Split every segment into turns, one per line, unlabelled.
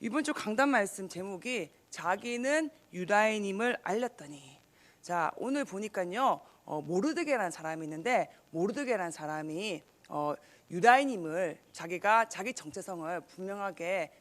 이번 주 강단 말씀 제목이 자기는 유다인임을 알렸더니. 자, 오늘 보니까요 모르드게라는 사람이 있는데, 모르드게라는 사람이 유다인임을 자기가 자기 정체성을 분명하게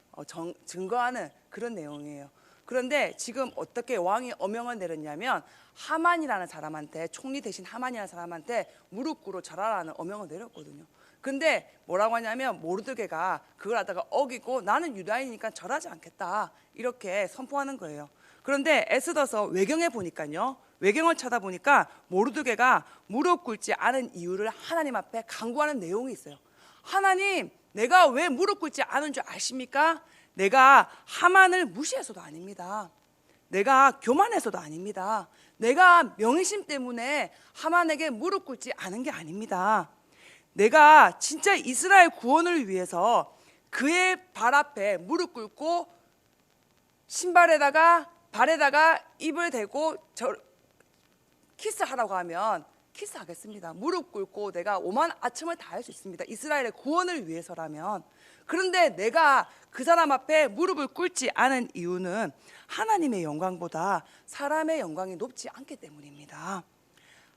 증거하는 그런 내용이에요. 그런데 지금 어떻게 왕이 어명을 내렸냐면, 하만이라는 사람한테, 총리 대신 하만이라는 사람한테 무릎 꿇어 절하라는 어명을 내렸거든요. 근데 뭐라고 하냐면, 모르드게가 그걸 하다가 어기고 나는 유다인이니까 절하지 않겠다 이렇게 선포하는 거예요. 그런데 에스더서 외경에 보니까요, 외경을 찾아보니까 모르드게가 무릎 꿇지 않은 이유를 하나님 앞에 간구하는 내용이 있어요. 하나님, 내가 왜 무릎 꿇지 않은 줄 아십니까? 내가 하만을 무시해서도 아닙니다. 내가 교만해서도 아닙니다. 내가 명예심 때문에 하만에게 무릎 꿇지 않은 게 아닙니다. 내가 진짜 이스라엘 구원을 위해서 그의 발 앞에 무릎 꿇고 신발에다가 발에다가 입을 대고 키스하라고 하면 키스하겠습니다. 무릎 꿇고 내가 오만 아첨을 다할 수 있습니다. 이스라엘의 구원을 위해서라면. 그런데 내가 그 사람 앞에 무릎을 꿇지 않은 이유는 하나님의 영광보다 사람의 영광이 높지 않기 때문입니다.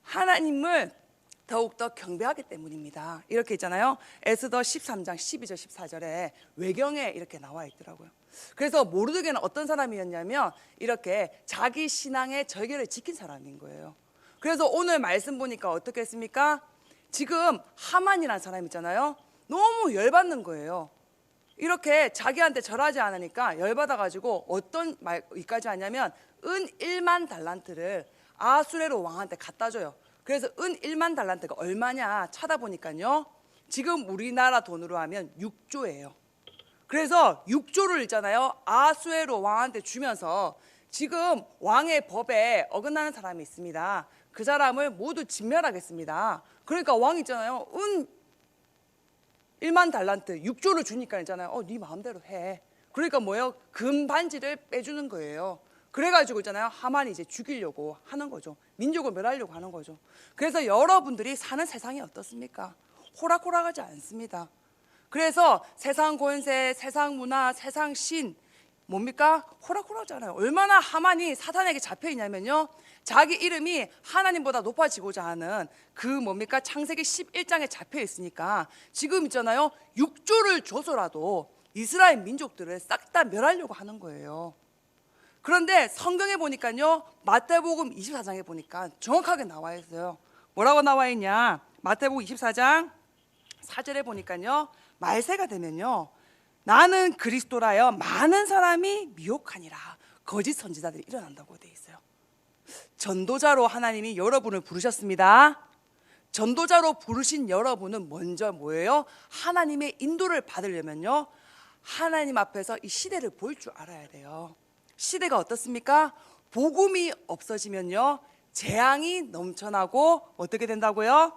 하나님을 더욱더 경배하기 때문입니다. 이렇게 있잖아요. 에스더 13장 12절 14절에 외경에 이렇게 나와 있더라고요. 그래서 모르드게는 어떤 사람이었냐면, 이렇게 자기 신앙의 절개를 지킨 사람인 거예요. 그래서 오늘 말씀 보니까 어떻게 했습니까? 지금 하만이라는 사람 있잖아요. 너무 열받는 거예요. 이렇게 자기한테 절하지 않으니까 열받아가지고 어떤 말까지 하냐면, 은 1만 달란트를 아수레로 왕한테 갖다 줘요. 그래서 은 1만 달란트가 얼마냐 찾아보니까요, 지금 우리나라 돈으로 하면 6조예요. 그래서 6조를 있잖아요, 아수에로 왕한테 주면서, 지금 왕의 법에 어긋나는 사람이 있습니다. 그 사람을 모두 진멸하겠습니다. 그러니까 왕 있잖아요, 은 1만 달란트 6조를 주니까 있잖아요, 네 마음대로 해. 그러니까 뭐예요? 금 반지를 빼주는 거예요. 그래가지고 있잖아요, 하만이 이제 죽이려고 하는 거죠. 민족을 멸하려고 하는 거죠. 그래서 여러분들이 사는 세상이 어떻습니까? 호락호락하지 않습니다. 그래서 세상 권세, 세상 문화, 세상 신 뭡니까? 호락호락하잖아요. 얼마나 하만이 사탄에게 잡혀 있냐면요, 자기 이름이 하나님보다 높아지고자 하는 그 뭡니까? 창세기 11장에 잡혀 있으니까 지금 있잖아요, 6조를 줘서라도 이스라엘 민족들을 싹 다 멸하려고 하는 거예요. 그런데 성경에 보니까요, 마태복음 24장에 보니까 정확하게 나와 있어요. 뭐라고 나와 있냐? 마태복음 24장 4절에 보니까요, 말세가 되면요, 나는 그리스도라여 많은 사람이 미혹하니라 거짓 선지자들이 일어난다고 돼 있어요. 전도자로 하나님이 여러분을 부르셨습니다. 전도자로 부르신 여러분은 먼저 뭐예요? 하나님의 인도를 받으려면요, 하나님 앞에서 이 시대를 볼 줄 알아야 돼요. 시대가 어떻습니까? 복음이 없어지면요, 재앙이 넘쳐나고 어떻게 된다고요?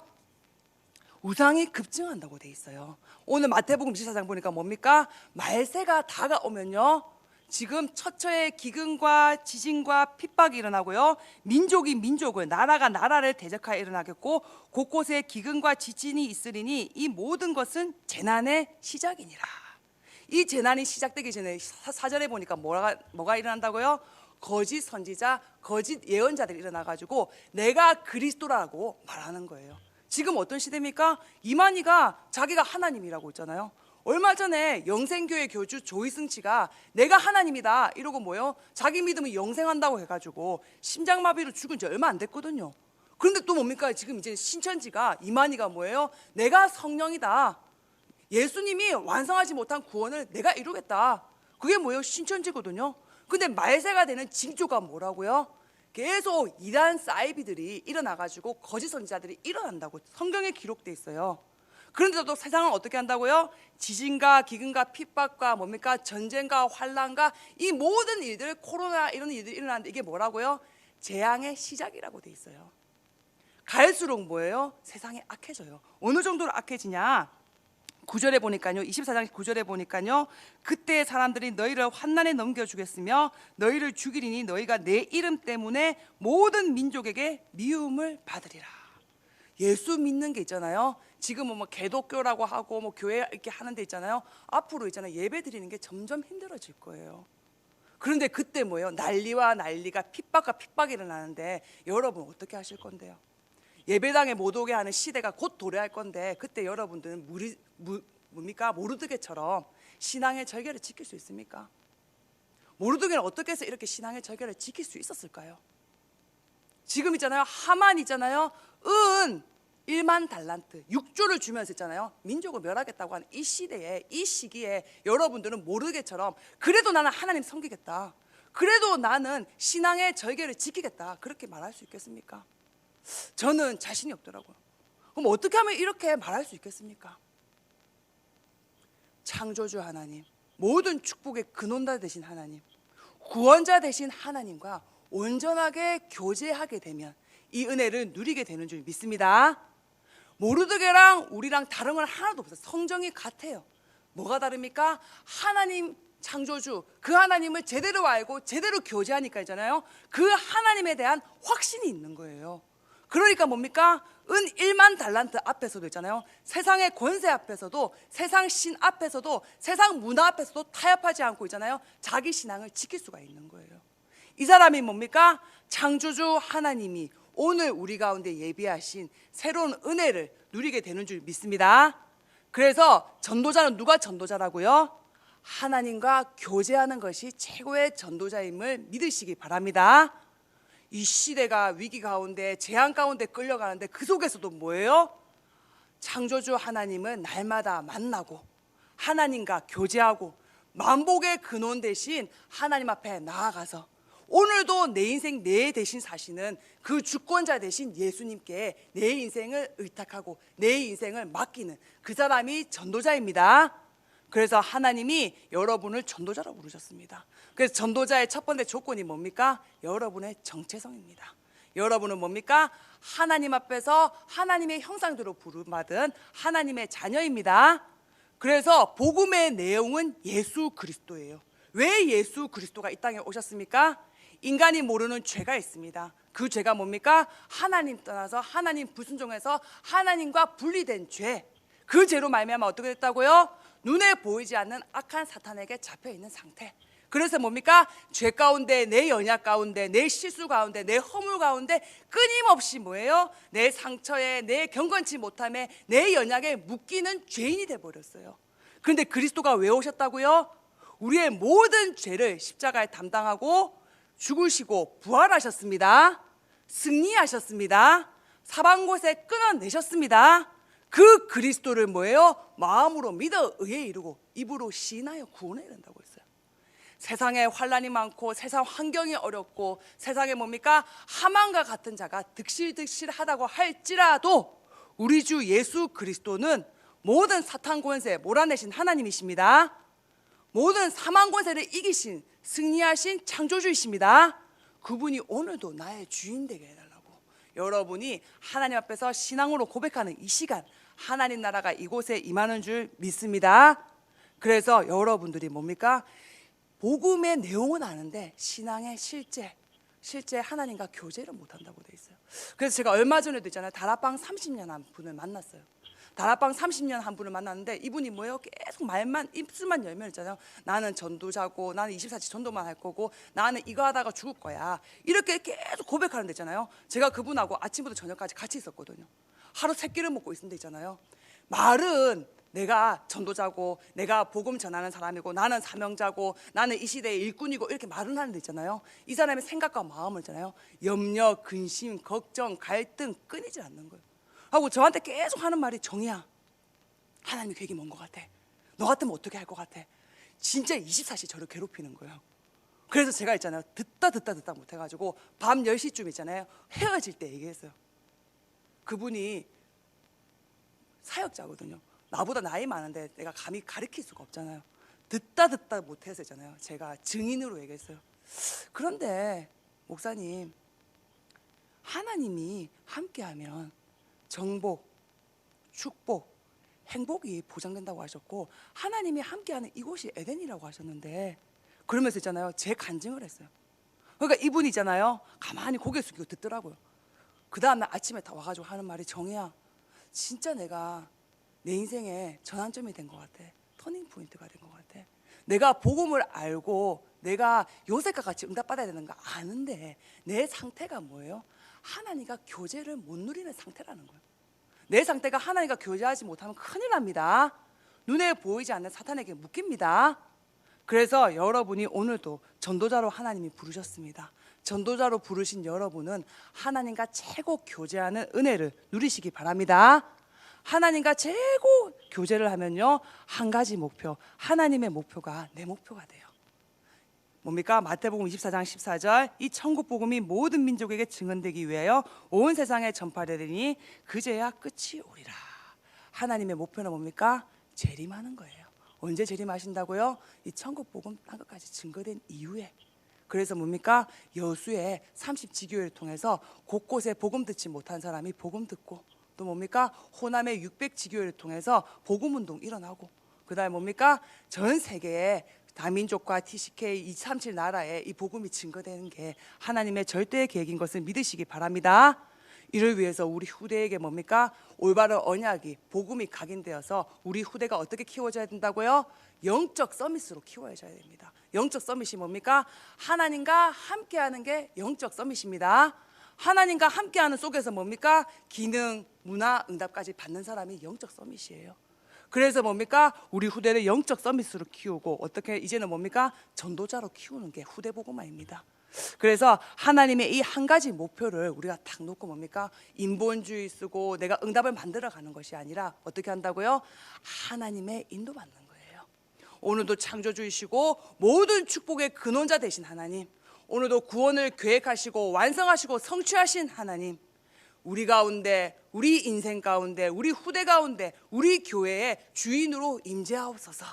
우상이 급증한다고 돼 있어요. 오늘 마태복음 24장 보니까 뭡니까? 말세가 다가오면요, 지금 처처에 기근과 지진과 핍박이 일어나고요, 민족이 민족을, 나라가 나라를 대적하여 일어나겠고, 곳곳에 기근과 지진이 있으리니 이 모든 것은 재난의 시작이니라. 이 재난이 시작되기 전에 사절에 보니까 뭐가 일어난다고요? 거짓 선지자, 거짓 예언자들이 일어나가지고 내가 그리스도라고 말하는 거예요. 지금 어떤 시대입니까? 이만희가 자기가 하나님이라고 있잖아요. 얼마 전에 영생교회 교주 조이승치가 내가 하나님이다 이러고 뭐요? 자기 믿음을 영생한다고 해가지고 심장마비로 죽은 지 얼마 안 됐거든요. 그런데 또 뭡니까? 지금 이제 신천지가, 이만희가 뭐예요? 내가 성령이다. 예수님이 완성하지 못한 구원을 내가 이루겠다. 그게 뭐예요? 신천지거든요. 근데 말세가 되는 징조가 뭐라고요? 계속 이단 사이비들이 일어나가지고 거짓 선지자들이 일어난다고 성경에 기록돼 있어요. 그런데도 세상은 어떻게 한다고요? 지진과 기근과 핍박과 뭡니까? 전쟁과 환란과 이 모든 일들, 코로나 이런 일들이 일어나는데 이게 뭐라고요? 재앙의 시작이라고 돼 있어요. 갈수록 뭐예요? 세상이 악해져요. 어느 정도로 악해지냐? 9절에 보니까요, 24장 9절에 보니까요, 그때 사람들이 너희를 환난에 넘겨주겠으며 너희를 죽이리니 너희가 내 이름 때문에 모든 민족에게 미움을 받으리라. 예수 믿는 게 있잖아요. 지금은 뭐 개독교라고 하고 뭐 교회 이렇게 하는 데 있잖아요. 앞으로 있잖아요. 예배 드리는 게 점점 힘들어질 거예요. 그런데 그때 뭐예요? 난리와 난리가 핍박과 핍박이 일어나는데 여러분 어떻게 하실 건데요? 예배당에 못 오게 하는 시대가 곧 도래할 건데 그때 여러분들은 뭡니까? 모르드게처럼 신앙의 절개를 지킬 수 있습니까? 모르드게는 어떻게 해서 이렇게 신앙의 절개를 지킬 수 있었을까요? 지금 있잖아요. 하만 있잖아요. 은 1만 달란트 6조를 주면서 있잖아요. 민족을 멸하겠다고 하는 이 시대에, 이 시기에 여러분들은 모르게처럼 그래도 나는 하나님 섬기겠다, 그래도 나는 신앙의 절개를 지키겠다, 그렇게 말할 수 있겠습니까? 저는 자신이 없더라고요. 그럼 어떻게 하면 이렇게 말할 수 있겠습니까? 창조주 하나님, 모든 축복의 근원자 되신 하나님, 구원자 되신 하나님과 온전하게 교제하게 되면 이 은혜를 누리게 되는 줄 믿습니다. 모르드게랑 우리랑 다른 건 하나도 없어요. 성정이 같아요. 뭐가 다릅니까? 하나님 창조주, 그 하나님을 제대로 알고 제대로 교제하니까 있잖아요. 그 하나님에 대한 확신이 있는 거예요. 그러니까 뭡니까? 은 1만 달란트 앞에서도 있잖아요. 세상의 권세 앞에서도, 세상 신 앞에서도, 세상 문화 앞에서도 타협하지 않고 있잖아요. 자기 신앙을 지킬 수가 있는 거예요. 이 사람이 뭡니까? 창조주 하나님이 오늘 우리 가운데 예비하신 새로운 은혜를 누리게 되는 줄 믿습니다. 그래서 전도자는 누가 전도자라고요? 하나님과 교제하는 것이 최고의 전도자임을 믿으시기 바랍니다. 이 시대가 위기 가운데, 재앙 가운데 끌려가는데 그 속에서도 뭐예요? 창조주 하나님은 날마다 만나고 하나님과 교제하고 만복의 근원 대신 하나님 앞에 나아가서 오늘도 내 인생 내 대신 사시는 그 주권자 되신 예수님께 내 인생을 의탁하고 내 인생을 맡기는 그 사람이 전도자입니다. 그래서 하나님이 여러분을 전도자라고 부르셨습니다. 그래서 전도자의 첫 번째 조건이 뭡니까? 여러분의 정체성입니다. 여러분은 뭡니까? 하나님 앞에서 하나님의 형상대로 부름받은 하나님의 자녀입니다. 그래서 복음의 내용은 예수 그리스도예요. 왜 예수 그리스도가 이 땅에 오셨습니까? 인간이 모르는 죄가 있습니다. 그 죄가 뭡니까? 하나님 떠나서 하나님 불순종해서 하나님과 분리된 죄. 그 죄로 말미암아 어떻게 됐다고요? 눈에 보이지 않는 악한 사탄에게 잡혀있는 상태. 그래서 뭡니까? 죄 가운데, 내 연약 가운데, 내 실수 가운데, 내 허물 가운데 끊임없이 뭐예요? 내 상처에, 내 경건치 못함에, 내 연약에 묶이는 죄인이 돼버렸어요. 그런데 그리스도가 왜 오셨다고요? 우리의 모든 죄를 십자가에 담당하고 죽으시고 부활하셨습니다. 승리하셨습니다. 사방곳에 끊어내셨습니다. 그 그리스도를 뭐예요? 마음으로 믿어 의에 이르고 입으로 시인하여 구원해야 된다고 했어요. 세상에 환란이 많고 세상 환경이 어렵고 세상에 뭡니까? 하만과 같은 자가 득실득실하다고 할지라도 우리 주 예수 그리스도는 모든 사탄 권세 몰아내신 하나님이십니다. 모든 사망 권세를 이기신 승리하신 창조주이십니다. 그분이 오늘도 나의 주인 되게 해달라고, 여러분이 하나님 앞에서 신앙으로 고백하는 이 시간 하나님 나라가 이곳에 임하는 줄 믿습니다. 그래서 여러분들이 뭡니까? 복음의 내용은 아는데 신앙의 실제 하나님과 교제를 못한다고 돼 있어요. 그래서 제가 얼마 전에도 있잖아요. 다락방 30년 한 분을 만났어요. 다락방 30년 한 분을 만났는데 이분이 뭐예요? 계속 말만, 입술만 열면 있잖아요. 나는 전도자고, 나는 24시 전도만 할 거고, 나는 이거 하다가 죽을 거야, 이렇게 계속 고백하는 데 있잖아요. 제가 그분하고 아침부터 저녁까지 같이 있었거든요. 하루 3끼를 먹고 있는 데 있잖아요. 말은 내가 전도자고, 내가 복음 전하는 사람이고, 나는 사명자고, 나는 이 시대의 일꾼이고, 이렇게 말은 하는 데 있잖아요. 이 사람의 생각과 마음을 있잖아요. 염려, 근심, 걱정, 갈등 끊이지 않는 거예요. 하고 저한테 계속 하는 말이, 정이야, 하나님의 계획이 뭔 것 같아? 너 같으면 어떻게 할 것 같아? 진짜 24시 저를 괴롭히는 거예요. 그래서 제가 있잖아요, 듣다 못해가지고 밤 10시쯤 있잖아요, 헤어질 때 얘기했어요. 그분이 사역자거든요. 나보다 나이 많은데 내가 감히 가르칠 수가 없잖아요. 듣다 못해서 있잖아요, 제가 증인으로 얘기했어요. 그런데 목사님, 하나님이 함께하면 정복, 축복, 행복이 보장된다고 하셨고, 하나님이 함께하는 이곳이 에덴이라고 하셨는데, 그러면서 있잖아요, 제 간증을 했어요. 그러니까 이분이 있잖아요, 가만히 고개 숙이고 듣더라고요. 그 다음날 아침에 다 와가지고 하는 말이, 정혜야, 진짜 내가 내 인생에 전환점이 된 것 같아. 터닝 포인트가 된 것 같아. 내가 복음을 알고 내가 요셉과 같이 응답받아야 되는 거 아는데 내 상태가 뭐예요? 하나님과 교제를 못 누리는 상태라는 거예요. 내 상태가 하나님과 교제하지 못하면 큰일 납니다. 눈에 보이지 않는 사탄에게 묶입니다. 그래서 여러분이 오늘도 전도자로 하나님이 부르셨습니다. 전도자로 부르신 여러분은 하나님과 최고 교제하는 은혜를 누리시기 바랍니다. 하나님과 최고 교제를 하면요, 한 가지 목표, 하나님의 목표가 내 목표가 돼요. 뭡니까? 마태복음 24장 14절, 이 천국 복음이 모든 민족에게 증언되기 위하여 온 세상에 전파되리니 그제야 끝이 오리라. 하나님의 목표는 뭡니까? 재림하는 거예요. 언제 재림하신다고요? 이 천국 복음 땅 끝까지 증거된 이후에. 그래서 뭡니까? 여수의 30지교회를 통해서 곳곳에 복음 듣지 못한 사람이 복음 듣고, 또 뭡니까? 호남의 600지교회를 통해서 복음 운동 일어나고, 그 다음에 뭡니까? 전 세계에 다민족과 TCK 237 나라에 이 복음이 증거되는 게 하나님의 절대의 계획인 것을 믿으시기 바랍니다. 이를 위해서 우리 후대에게 뭡니까? 올바른 언약이, 복음이 각인되어서 우리 후대가 어떻게 키워져야 된다고요? 영적 서밋으로 키워져야 됩니다. 영적 서밋이 뭡니까? 하나님과 함께하는 게 영적 서밋입니다. 하나님과 함께하는 속에서 뭡니까? 기능, 문화, 응답까지 받는 사람이 영적 서밋이에요. 그래서 뭡니까? 우리 후대를 영적 서밋으로 키우고, 어떻게 이제는 뭡니까? 전도자로 키우는 게 후대 복음화입니다. 그래서 하나님의 이 한 가지 목표를 우리가 딱 놓고 뭡니까? 인본주의 쓰고 내가 응답을 만들어 가는 것이 아니라 어떻게 한다고요? 하나님의 인도받는 거예요. 오늘도 창조주이시고 모든 축복의 근원자 되신 하나님, 오늘도 구원을 계획하시고 완성하시고 성취하신 하나님, 우리 가운데, 우리 인생 가운데, 우리 후대 가운데, 우리 교회의 주인으로 임재하옵소서.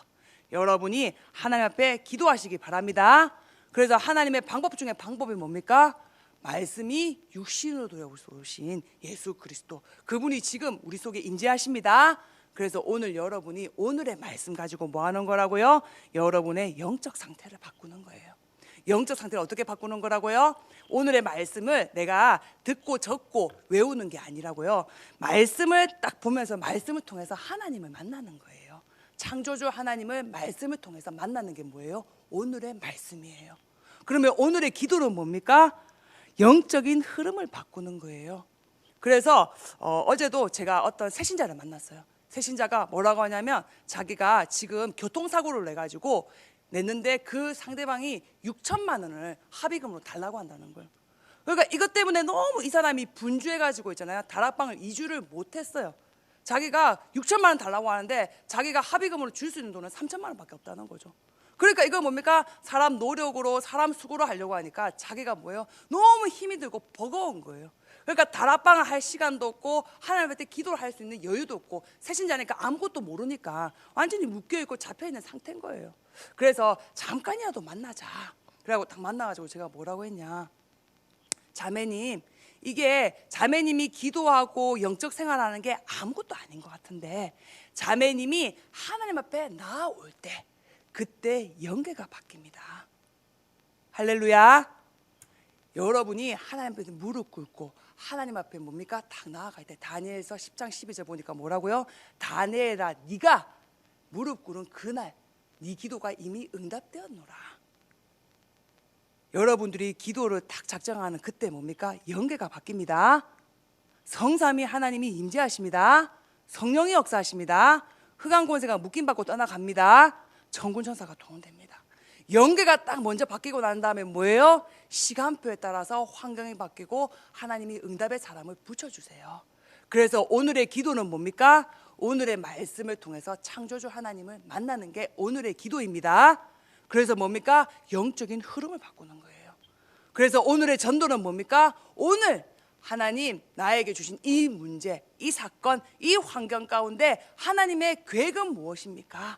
여러분이 하나님 앞에 기도하시기 바랍니다. 그래서 하나님의 방법 중에 방법이 뭡니까? 말씀이 육신으로 들어오신 예수 그리스도, 그분이 지금 우리 속에 임재하십니다. 그래서 오늘 여러분이 오늘의 말씀 가지고 뭐 하는 거라고요? 여러분의 영적 상태를 바꾸는 거예요. 영적 상태를 어떻게 바꾸는 거라고요? 오늘의 말씀을 내가 듣고 적고 외우는 게 아니라고요. 말씀을 딱 보면서 말씀을 통해서 하나님을 만나는 거예요. 창조주 하나님을 말씀을 통해서 만나는 게 뭐예요? 오늘의 말씀이에요. 그러면 오늘의 기도는 뭡니까? 영적인 흐름을 바꾸는 거예요. 그래서 어제도 제가 어떤 새신자를 만났어요. 새신자가 뭐라고 하냐면, 자기가 지금 교통사고를 내가지고 냈는데 그 상대방이 6천만 원을 합의금으로 달라고 한다는 거예요. 그러니까 이것 때문에 너무 이 사람이 분주해가지고 있잖아요. 다락방을 2주를 못했어요. 자기가 6천만 원 달라고 하는데 자기가 합의금으로 줄 수 있는 돈은 3천만 원밖에 없다는 거죠. 그러니까 이건 뭡니까? 사람 노력으로, 사람 수고로 하려고 하니까 자기가 뭐예요? 너무 힘이 들고 버거운 거예요. 그러니까 다락방을 할 시간도 없고 하나님한테 기도를 할 수 있는 여유도 없고, 새신자니까 아무것도 모르니까 완전히 묶여있고 잡혀있는 상태인 거예요. 그래서 잠깐이라도 만나자. 그래갖고 딱 만나가지고 제가 뭐라고 했냐, 자매님, 이게 자매님이 기도하고 영적 생활하는 게 아무것도 아닌 것 같은데, 자매님이 하나님 앞에 나아올 때 그때 영계가 바뀝니다. 할렐루야. 여러분이 하나님 앞에 무릎 꿇고 하나님 앞에 뭡니까? 딱 나아갈 때, 다니엘서 10장 12절 보니까 뭐라고요? 다니엘아, 네가 무릎 꿇은 그날 네 기도가 이미 응답되었노라. 여러분들이 기도를 딱 작정하는 그때 뭡니까? 영계가 바뀝니다. 성삼위 하나님이 임재하십니다. 성령이 역사하십니다. 흑암 권세가 묶임받고 떠나갑니다. 천군 천사가 동원됩니다. 영계가 딱 먼저 바뀌고 난 다음에 뭐예요? 시간표에 따라서 환경이 바뀌고 하나님이 응답의 사람을 붙여주세요. 그래서 오늘의 기도는 뭡니까? 오늘의 말씀을 통해서 창조주 하나님을 만나는 게 오늘의 기도입니다. 그래서 뭡니까? 영적인 흐름을 바꾸는 거예요. 그래서 오늘의 전도는 뭡니까? 오늘 하나님 나에게 주신 이 문제, 이 사건, 이 환경 가운데 하나님의 계획은 무엇입니까?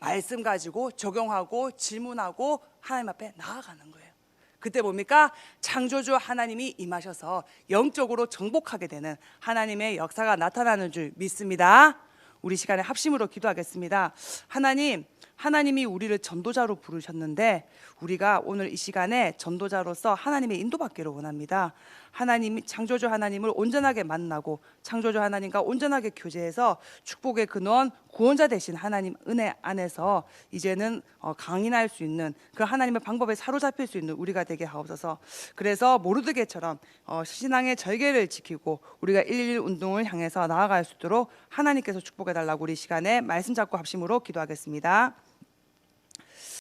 말씀 가지고 적용하고 질문하고 하나님 앞에 나아가는 거예요. 그때 뭡니까? 창조주 하나님이 임하셔서 영적으로 정복하게 되는 하나님의 역사가 나타나는 줄 믿습니다. 우리 시간에 합심으로 기도하겠습니다. 하나님, 하나님이 우리를 전도자로 부르셨는데 우리가 오늘 이 시간에 전도자로서 하나님의 인도받기를 원합니다. 하나님이 창조주 하나님을 온전하게 만나고 창조주 하나님과 온전하게 교제해서 축복의 근원 구원자 되신 하나님 은혜 안에서 이제는 강인할 수 있는 그 하나님의 방법에 사로잡힐 수 있는 우리가 되게 하옵소서. 그래서 모르드게처럼 신앙의 절개를 지키고 우리가 111 운동을 향해서 나아갈 수 있도록 하나님께서 축복해 달라고 우리 시간에 말씀 잡고 합심으로 기도하겠습니다.